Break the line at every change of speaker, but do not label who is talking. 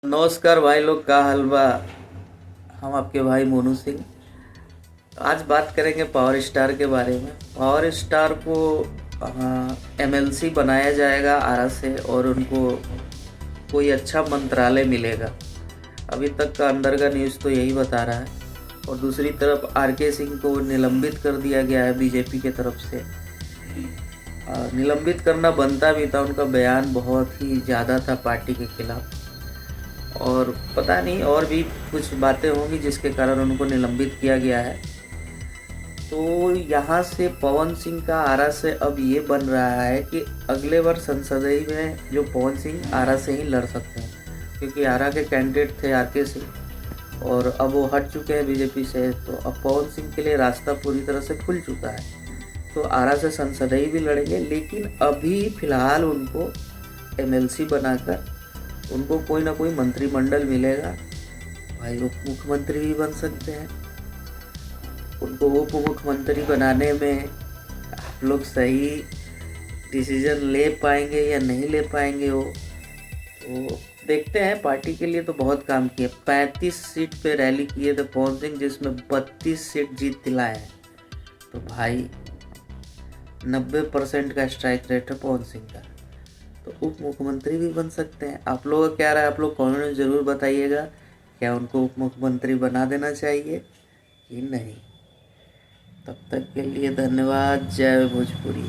नमस्कार भाई लोग, का हलवा। हम आपके भाई मोनू सिंह। आज बात करेंगे पावर स्टार के बारे में। पावर स्टार को एमएलसी बनाया जाएगा आरा से, और उनको कोई अच्छा मंत्रालय मिलेगा। अभी तक का अंदर का न्यूज़ तो यही बता रहा है। और दूसरी तरफ आरके सिंह को निलंबित कर दिया गया है बीजेपी के तरफ से। निलंबित करना बनता भी था, उनका बयान बहुत ही ज़्यादा था पार्टी के खिलाफ। और पता नहीं और भी कुछ बातें होंगी जिसके कारण उनको निलंबित किया गया है। तो यहाँ से पवन सिंह का आरा से अब ये बन रहा है कि अगले बार संसदीय में जो पवन सिंह आरा से ही लड़ सकते हैं, क्योंकि आरा के कैंडिडेट थे आरके सिंह और अब वो हट चुके हैं बीजेपी से। तो अब पवन सिंह के लिए रास्ता पूरी तरह से खुल चुका है। तो आरा से संसदीय भी लड़ेंगे, लेकिन अभी फ़िलहाल उनको एमएलसी बनाकर उनको कोई ना कोई मंत्रिमंडल मिलेगा। भाई उप मुख्यमंत्री भी बन सकते हैं। उनको उप मुख्यमंत्री बनाने में आप लोग सही डिसीजन ले पाएंगे या नहीं ले पाएंगे, वो तो देखते हैं। पार्टी के लिए तो बहुत काम किए। 35 सीट पे रैली किए थे पवन सिंह, जिसमें 32 सीट जीत दिलाए हैं। तो भाई 90% का स्ट्राइक रेट है पवन सिंह का। तो उप मुख्यमंत्री भी बन सकते हैं। आप लोगों का क्या राय है? आप लोग कमेंट में ज़रूर बताइएगा, क्या उनको उप मुख्यमंत्री बना देना चाहिए कि नहीं। तब तक के लिए धन्यवाद। जय भोजपुरी।